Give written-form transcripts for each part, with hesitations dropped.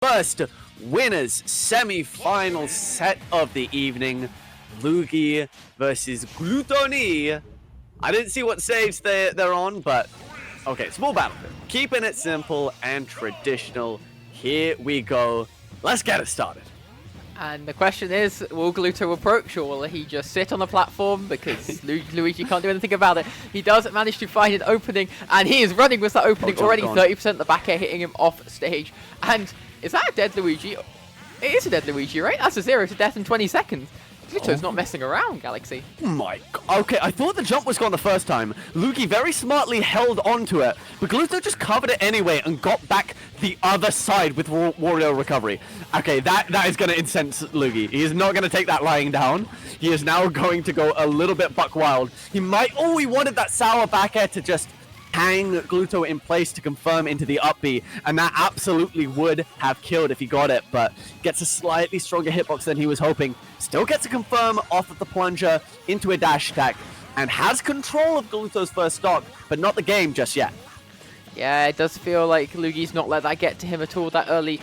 first winners semi-final set of the evening. Luugi versus Glutonny. I didn't see what saves they're on, but okay, small battlefield. Keeping it simple and traditional. Here we go. Let's get it started. And the question is, will Gluto approach, or will he just sit on the platform because Luigi can't do anything about it? He does manage to find an opening, and he is running with that opening already. 30% the back air hitting him off stage. And is that a dead Luigi? It is a dead Luigi, right? That's a 0 to death in 20 seconds. Gluto's not messing around, Galaxy. Oh my god. Okay, I thought the jump was gone the first time. Luugi very smartly held onto it, but Gluto just covered it anyway and got back the other side with Wario recovery. Okay, that is going to incense Luugi. He is not going to take that lying down. He is now going to go a little bit buck wild. He might... Oh, he wanted that sour back air to just hang Gluto in place to confirm into the up B, and that absolutely would have killed if he got it, but gets a slightly stronger hitbox than he was hoping. Still gets a confirm off of the plunger into a dash attack, and has control of Gluto's first stock, but not the game just yet. Yeah, it does feel like Luigi's not let that get to him at all. That early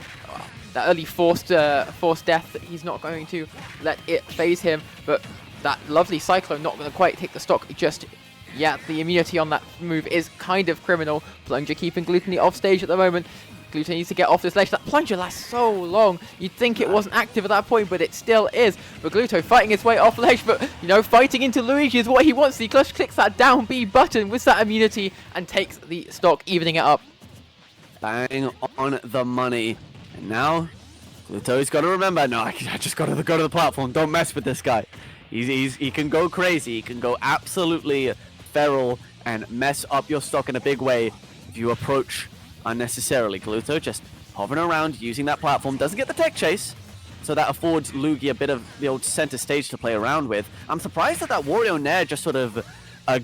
forced death, he's not going to let it phase him, but that lovely Cyclone not going to quite take the stock just. Yeah, the immunity on that move is kind of criminal. Plunger keeping Glutonny off stage at the moment. Glutonny needs to get off this ledge. That plunger lasts so long. You'd think it wasn't active at that point, but it still is. But Gluto fighting his way off ledge, but, you know, fighting into Luigi is what he wants. He just clicks that down B button with that immunity and takes the stock, evening it up. Bang on the money. And now, Gluto's got to remember, no, I just got to go to the platform. Don't mess with this guy. He can go crazy. He can go absolutely feral and mess up your stock in a big way if you approach unnecessarily. Gluto just hovering around, using that platform, doesn't get the tech chase, so that affords Luugi a bit of the old center stage to play around with. I'm surprised that Wario Nair just sort of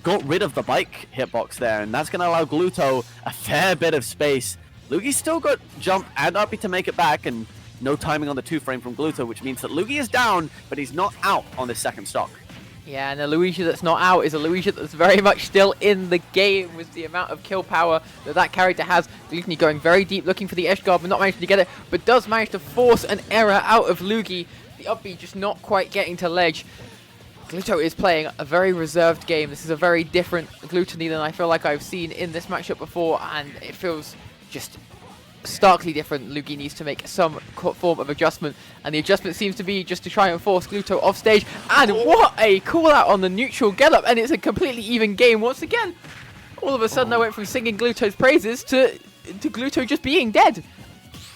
got rid of the bike hitbox there, and that's going to allow Gluto a fair bit of space. Luugi's still got jump and up to make it back, and no timing on the 2-frame from Gluto, which means that Luugi is down, but he's not out on this second stock. Yeah, and a Luigi that's not out is a Luigi that's very much still in the game with the amount of kill power that character has. Glutonny going very deep, looking for the edge guard, but not managing to get it, but does manage to force an error out of Luugi. The up B just not quite getting to ledge. Gluto is playing a very reserved game. This is a very different Glutonny than I feel like I've seen in this matchup before, and it feels just starkly different. Luugi needs to make some form of adjustment, and the adjustment seems to be just to try and force Gluto off stage. And what a call out on the neutral get up, and it's a completely even game once again. All of a sudden I went from singing Gluto's praises to Gluto just being dead.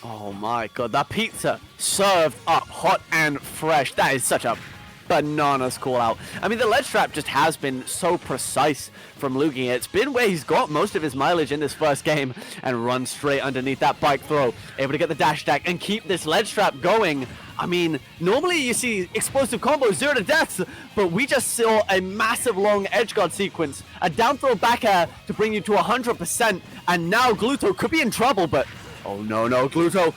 Oh my god, that pizza served up hot and fresh. That is such a bananas call out. I mean, the ledge trap just has been so precise from Luugi. It's been where he's got most of his mileage in this first game, and run straight underneath that bike throw. Able to get the dash attack and keep this ledge trap going. I mean, normally you see explosive combos, 0 to deaths, but we just saw a massive long edge guard sequence, a down throw back air to bring you to 100%, and now Gluto could be in trouble, but oh no, Gluto,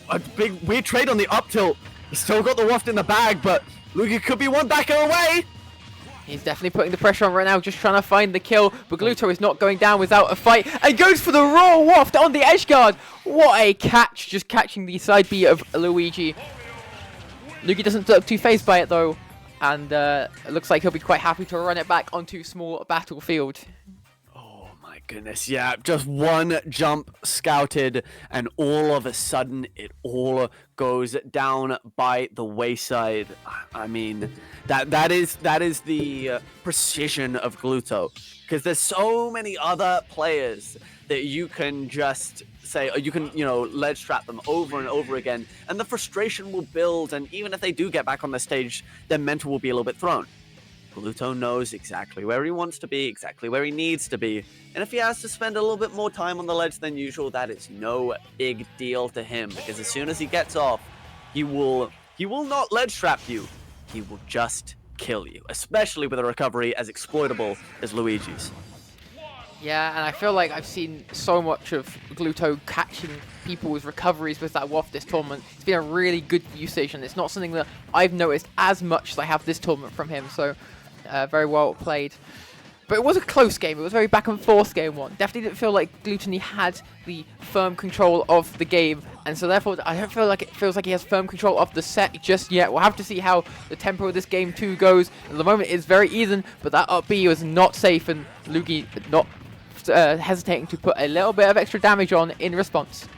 a big weird trade on the up tilt. He's still got the waft in the bag, but Luugi could be one back away. He's definitely putting the pressure on right now, just trying to find the kill, but Gluto is not going down without a fight, and goes for the raw waft on the edge guard. What a catch, just catching the side B of Luigi. Luugi doesn't look too phased by it though, and it looks like he'll be quite happy to run it back onto small battlefield. Goodness, yeah, just one jump scouted, and all of a sudden it all goes down by the wayside. I mean, that is the precision of Gluto, because there's so many other players that you can just say, you can, ledge trap them over and over again, and the frustration will build, and even if they do get back on the stage, their mental will be a little bit thrown. Gluto knows exactly where he wants to be, exactly where he needs to be, and if he has to spend a little bit more time on the ledge than usual, that is no big deal to him, because as soon as he gets off, he will not ledge trap you, he will just kill you, especially with a recovery as exploitable as Luigi's. Yeah, and I feel like I've seen so much of Gluto catching people with recoveries with that waft this tournament. It's been a really good usage, and it's not something that I've noticed as much as I have this tournament from him, so very well played. But it was a close game. It was a very back and forth game one. Definitely didn't feel like Glutonny had the firm control of the game. And so therefore, I don't feel like it feels like he has firm control of the set just yet. We'll have to see how the tempo of this game 2 goes. At the moment, it's very even, but that up B was not safe, and Luugi not hesitating to put a little bit of extra damage on in response.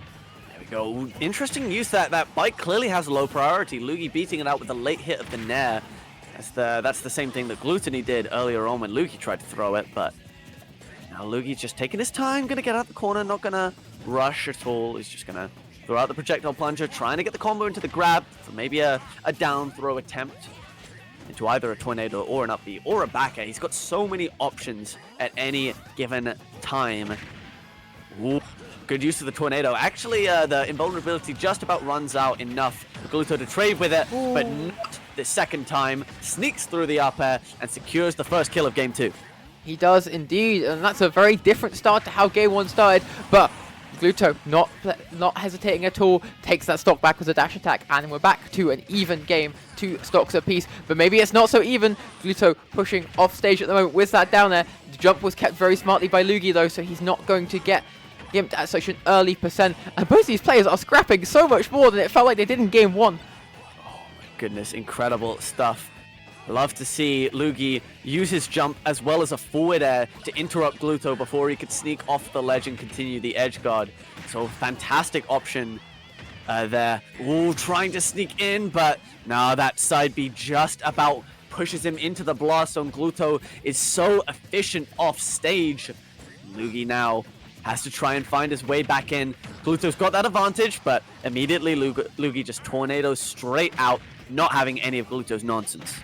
There we go. Interesting use that bike clearly has low priority. Luugi beating it out with a late hit of the Nair. That's the same thing that Glutonny did earlier on when Luugi tried to throw it, but now Luugi's just taking his time, gonna get out the corner, not gonna rush at all. He's just gonna throw out the projectile plunger, trying to get the combo into the grab for maybe a down throw attempt into either a tornado or an up B or a back air. He's got so many options at any given time. Ooh, good use of the tornado. Actually, the invulnerability just about runs out enough for Gluto to trade with it, but not the second time. Sneaks through the up air and secures the first kill of game 2. He does indeed, and that's a very different start to how game 1 started, but Gluto not hesitating at all, takes that stock back with a dash attack, and we're back to an even game, 2 stocks apiece, but maybe it's not so even. Gluto pushing off stage at the moment with that down there. The jump was kept very smartly by Luugi though, so he's not going to get gimped at such an early percent, and both these players are scrapping so much more than it felt like they did in game 1. Goodness, incredible stuff. Love to see Luugi use his jump as well as a forward air to interrupt Gluto before he could sneak off the ledge and continue the edge guard. So fantastic option there. Ooh, trying to sneak in, but no, that side B just about pushes him into the blast zone. Gluto is so efficient off stage. Luugi now has to try and find his way back in. Gluto's got that advantage, but immediately Luugi just tornadoes straight out, not having any of Gluto's nonsense.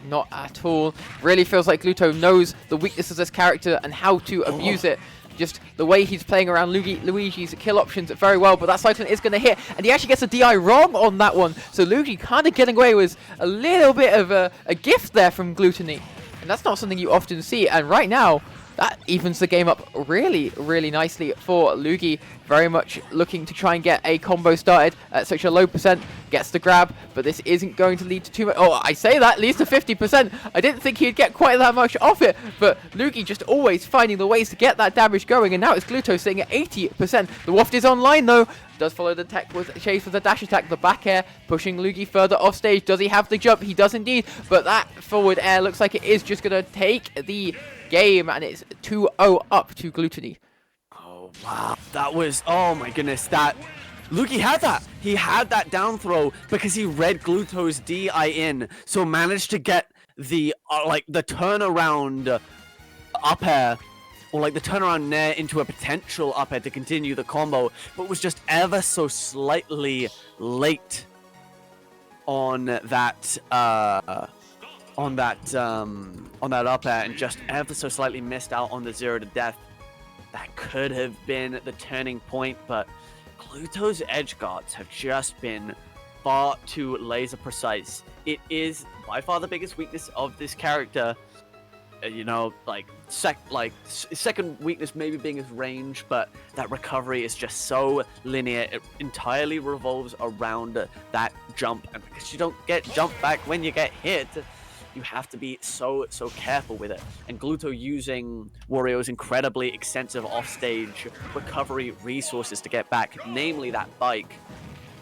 Not at all. Really feels like Gluto knows the weaknesses of this character and how to abuse it. Just the way he's playing around Luigi's kill options very well, but that Cyclone is going to hit, and he actually gets a DI wrong on that one. So Luigi kind of getting away with a little bit of a gift there from Glutonny, and that's not something you often see. And right now, that evens the game up really, really nicely for Luugi. Very much looking to try and get a combo started at such a low percent. Gets the grab, but this isn't going to lead to too much. Oh, I say that, leads to 50%. I didn't think he'd get quite that much off it, but Luugi just always finding the ways to get that damage going, and now it's Gluto sitting at 80%. The waft is online though. Does follow the tech with chase with a dash attack. The back air pushing Luugi further off stage. Does he have the jump? He does indeed, but that forward air looks like it is just going to take the game, and it's 2-0 up to Glutonny. Oh, wow. That was, oh my goodness, that Luugi had that. He had that down throw because he read Gluto's DI in, so managed to get the the turnaround up air, or like the turnaround nair into a potential up air to continue the combo, but was just ever so slightly late on that on that up air, and just ever so slightly missed out on the 0 to death. That could have been the turning point, but Gluto's edge guards have just been far too laser precise. It is by far the biggest weakness of this character. You know, second weakness maybe being his range, but that recovery is just so linear. It entirely revolves around that jump, and because you don't get jump back when you get hit, you have to be so careful with it. And Gluto using Wario's incredibly extensive offstage recovery resources to get back, namely that bike,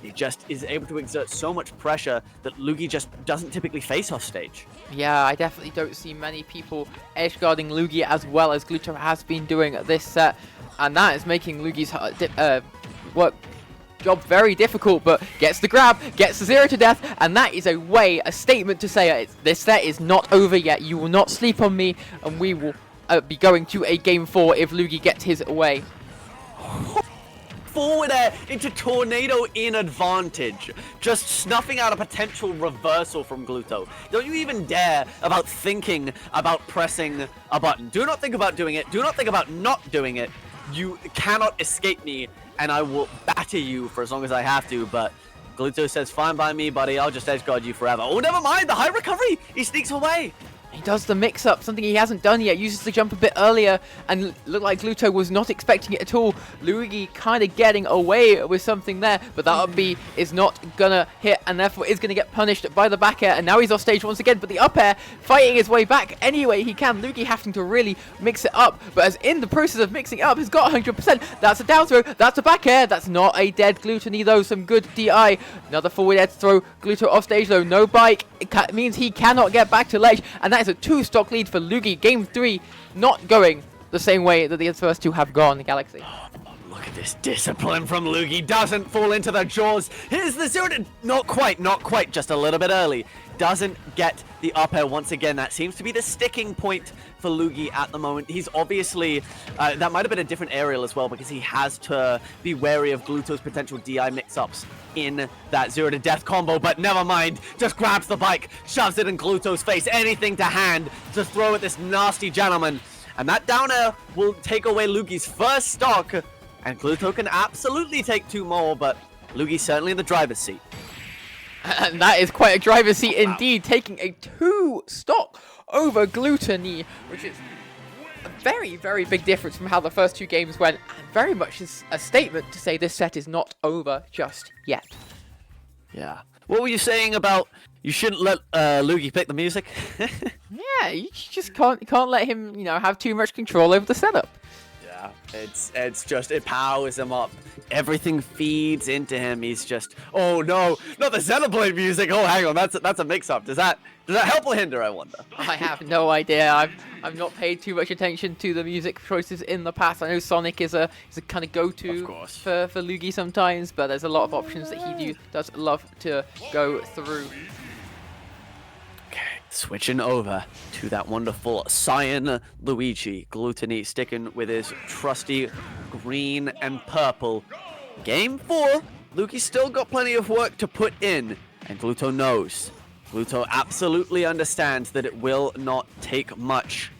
he just is able to exert so much pressure that Luugi just doesn't typically face off stage. Yeah, I definitely don't see many people edge guarding Luugi as well as Gluto has been doing this set, and that is making Luugi's job very difficult. But gets the grab, gets the 0 to death, and that is a statement to say this set is not over yet. You will not sleep on me, and we will be going to a game 4 if Luugi gets his way. Forward air into tornado in advantage, just snuffing out a potential reversal from Gluto. Don't you even dare about thinking about pressing a button. Do not think about doing it. Do not think about not doing it. You cannot escape me, and I will batter you for as long as I have to. But Gluto says, fine by me, buddy. I'll just edge guard you forever. Oh, never mind. The high recovery. He sneaks away. He does the mix-up, something he hasn't done yet, uses the jump a bit earlier, and looked like Gluto was not expecting it at all. Luigi kind of getting away with something there, but that up B is not gonna hit, and therefore is gonna get punished by the back air, and now he's off stage once again, but the up air fighting his way back any way he can. Luigi having to really mix it up, but as in the process of mixing it up, he's got 100%. That's a down throw, that's a back air, that's not a dead Glutonny though, some good DI. Another forward air to throw Gluto off stage though, no bike, it means he cannot get back to ledge, and that is a 2-stock lead for Luugi. Game 3 not going the same way that the first two have gone, Galaxy. Oh, look at this discipline from Luugi. Doesn't fall into the jaws. Here's the 0 to... Not quite, just a little bit early. Doesn't get the up air once again. That seems to be the sticking point for Luugi at the moment. He's obviously... that might have been a different aerial as well, because he has to be wary of Gluto's potential DI mix-ups in that 0 to death combo, but never mind. Just grabs the bike, shoves it in Gluto's face. Anything to hand to throw at this nasty gentleman. And that down air will take away Luugi's first stock, and Gluto can absolutely take 2 more, but Luugi's certainly in the driver's seat. And that is quite a driver's seat indeed, taking a 2 stock over Glutonny, which is a very, very big difference from how the first 2 games went, and very much is a statement to say this set is not over just yet. Yeah. What were you saying about you shouldn't let Luugi pick the music? Yeah, you just can't let him, have too much control over the setup. Yeah, it's just, it powers him up. Everything feeds into him. He's just, oh no, not the Xenoblade music. Oh, hang on, that's a mix-up. Does that help or hinder, I wonder? I have no idea. I've not paid too much attention to the music choices in the past. I know Sonic is a kind of go-to for Luugi sometimes, but there's a lot of options that he does love to go through. Okay, switching over to that wonderful Cyan Luigi. Glutonny sticking with his trusty green and purple. Game 4, Luugi's still got plenty of work to put in, and Gluto knows. Gluto absolutely understands that it will not take much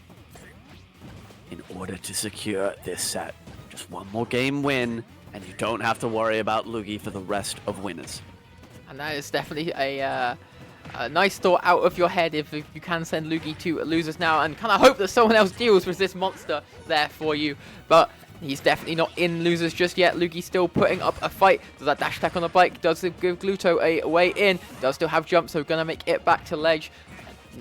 in order to secure this set. Just one more game win, and you don't have to worry about Luugi for the rest of winners. And that is definitely a nice thought out of your head if you can send Luugi to losers now, and kind of hope that someone else deals with this monster there for you. But he's definitely not in losers just yet. Luugi still putting up a fight. Does that dash attack on the bike? Does give Gluto a way in? Does still have jump, so gonna make it back to ledge.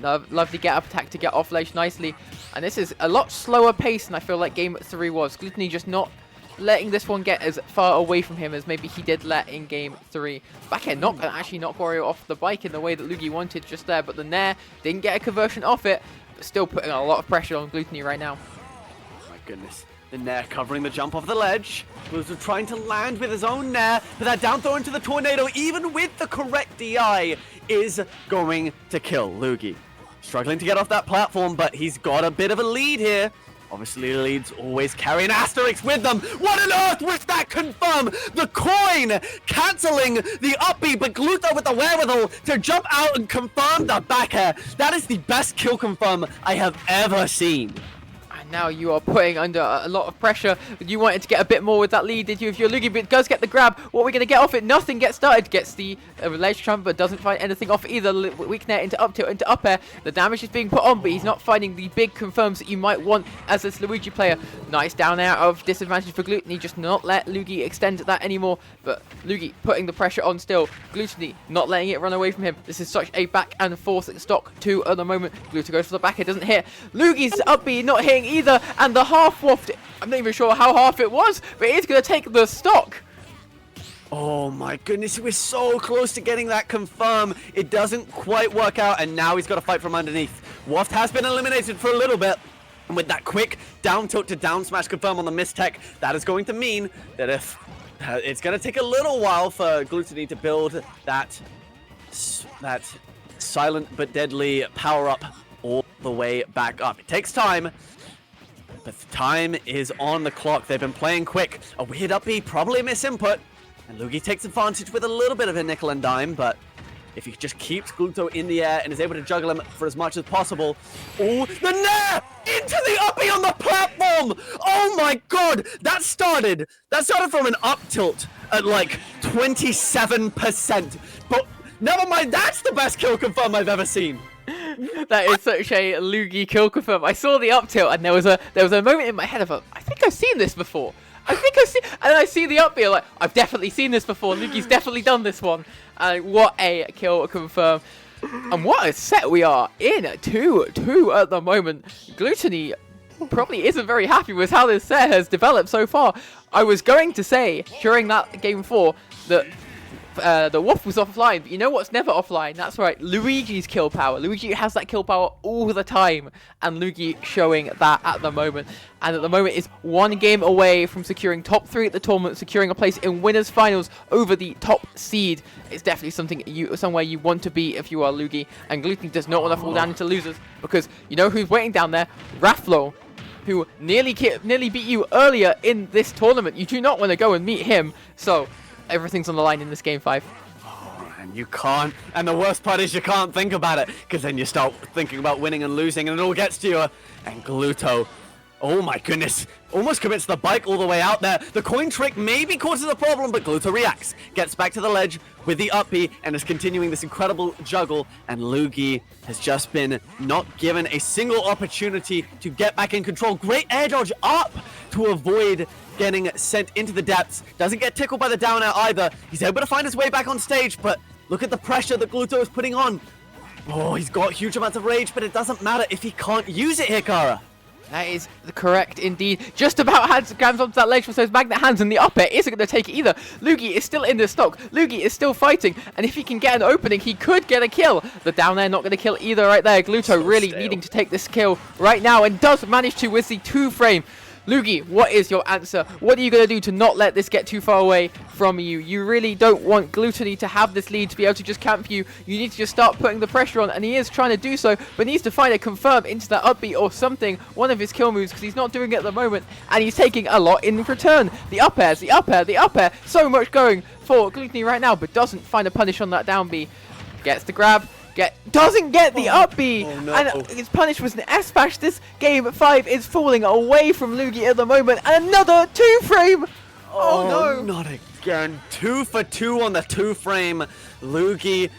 Lovely get up attack to get off ledge nicely. And this is a lot slower pace than I feel like game 3 was. Glutonny just not letting this one get as far away from him as maybe he did let in game 3. Back air actually knock Wario off the bike in the way that Luugi wanted just there, but the Nair didn't get a conversion off it, but still putting a lot of pressure on Glutonny right now. Oh my goodness. The Nair covering the jump off the ledge. Gluto trying to land with his own Nair, but that down throw into the tornado, even with the correct DI, is going to kill Luugi. Struggling to get off that platform, but he's got a bit of a lead here. Obviously, leads always carry an asterisk with them. What on earth was that confirm? The coin cancelling the up B, but Gluto with the wherewithal to jump out and confirm the back air. That is the best kill confirm I have ever seen. Now you are putting under a lot of pressure. You wanted to get a bit more with that lead, did you? If you're Luugi, but it does get the grab. What are we going to get off it? Nothing gets started. Gets the ledge trump, but doesn't find anything off either. Weak net into up tilt, into up air. The damage is being put on, but he's not finding the big confirms that you might want as this Luigi player. Nice down air of disadvantage for Glutonny. Just not let Luugi extend that anymore. But Luugi putting the pressure on still. Glutonny not letting it run away from him. This is such a back and forth stock 2 at the moment. Gluto goes for the back. It doesn't hit. Luugi's up B not hitting either. And the half waft, I'm not even sure how half it was, but it's going to take the stock. Oh my goodness, he was so close to getting that confirm. It doesn't quite work out, and now he's got to fight from underneath. Waft has been eliminated for a little bit. And with that quick down tilt to down smash confirm on the mistech, that is going to mean that if it's going to take a little while for Glutonny to build that silent but deadly power up all the way back up. It takes time. But the time is on the clock. They've been playing quick. A weird up B, probably a misinput. And Luugi takes advantage with a little bit of a nickel and dime, but if he just keeps Gluto in the air and is able to juggle him for as much as possible. Oh, the Nair! Into the up B on the platform! Oh my god! That started from an up tilt at like 27%. But never mind, that's the best kill confirm I've ever seen. That is such a Luugi kill confirm. I saw the up tilt, and there was a moment in my head of I think I've seen this before. And I see the up like, I've definitely seen this before. Luugi's definitely done this one. And what a kill confirm. And what a set we are in. 2-2 at the moment. Glutonny probably isn't very happy with how this set has developed so far. I was going to say during that game 4 that the Wolf was offline, but you know what's never offline? That's right, Luigi's kill power. Luigi has that kill power all the time, and Luugi showing that at the moment. And at the moment is 1 game away from securing top 3 at the tournament, securing a place in winners finals over the top seed. It's definitely somewhere you want to be if you are Luugi, and Glutonny does not want to fall down into losers, because you know who's waiting down there? Rafflo, who nearly beat you earlier in this tournament. You do not want to go and meet him, so everything's on the line in this game 5. Oh, and you can't. And the worst part is you can't think about it, because then you start thinking about winning and losing, and it all gets to you. And Gluto, oh my goodness, almost commits the bike all the way out there. The coin trick maybe causes a problem, but Gluto reacts, gets back to the ledge with the up B, and is continuing this incredible juggle. And Luugi has just been not given a single opportunity to get back in control. Great air dodge up to avoid getting sent into the depths. Doesn't get tickled by the down air either. He's able to find his way back on stage, but look at the pressure that Gluto is putting on. Oh, he's got huge amounts of rage, but it doesn't matter if he can't use it here, Kara. That is correct indeed. Just about grabs onto that ledge with those magnet hands, and the up air isn't going to take it either. Luugi is still in the stock. Luugi is still fighting, and if he can get an opening, he could get a kill. The down air not going to kill either right there. Gluto really needing to take this kill right now, and does manage to with the 2-frame. Luugi, what is your answer? What are you going to do to not let this get too far away from you? You really don't want Glutonny to have this lead, to be able to just camp you. You need to just start putting the pressure on, and he is trying to do so, but needs to find a confirm into that upbeat or something, one of his kill moves, because he's not doing it at the moment, and he's taking a lot in return. The up airs, the up air, the up air, so much going for Glutonny right now, but doesn't find a punish on that down B. Gets the grab. Doesn't get the up B, no. and his punish was an S-bash. This game 5 is falling away from Luugi at the moment, and another 2-frame. Oh no, not again. 2 for 2 on the 2-frame. Luugi,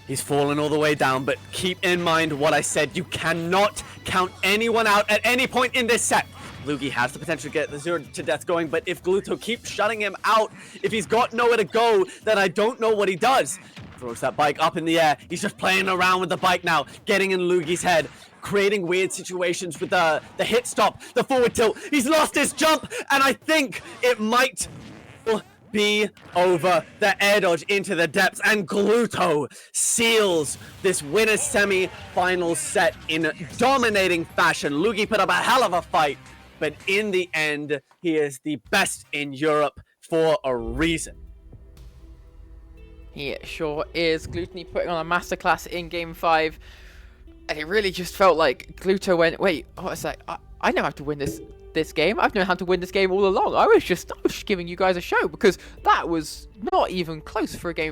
he's fallen all the way down, but keep in mind what I said. You cannot count anyone out at any point in this set. Luugi has the potential to get the 0 to death going, but if Gluto keeps shutting him out, if he's got nowhere to go, then I don't know what he does. Throws that bike up in the air. He's just playing around with the bike now, getting in Luugi's head, creating weird situations with the hit stop, the forward tilt. He's lost his jump, and I think it might be over. The air dodge into the depths, and Gluto seals this winner's semi-final set in dominating fashion. Luugi put up a hell of a fight, but in the end, he is the best in Europe for a reason. He sure is. Glutonny putting on a masterclass in game 5. And it really just felt like Gluto went, wait, what's that? I know how to win this game. I've known how to win this game all along. I was just giving you guys a show, because that was not even close for a game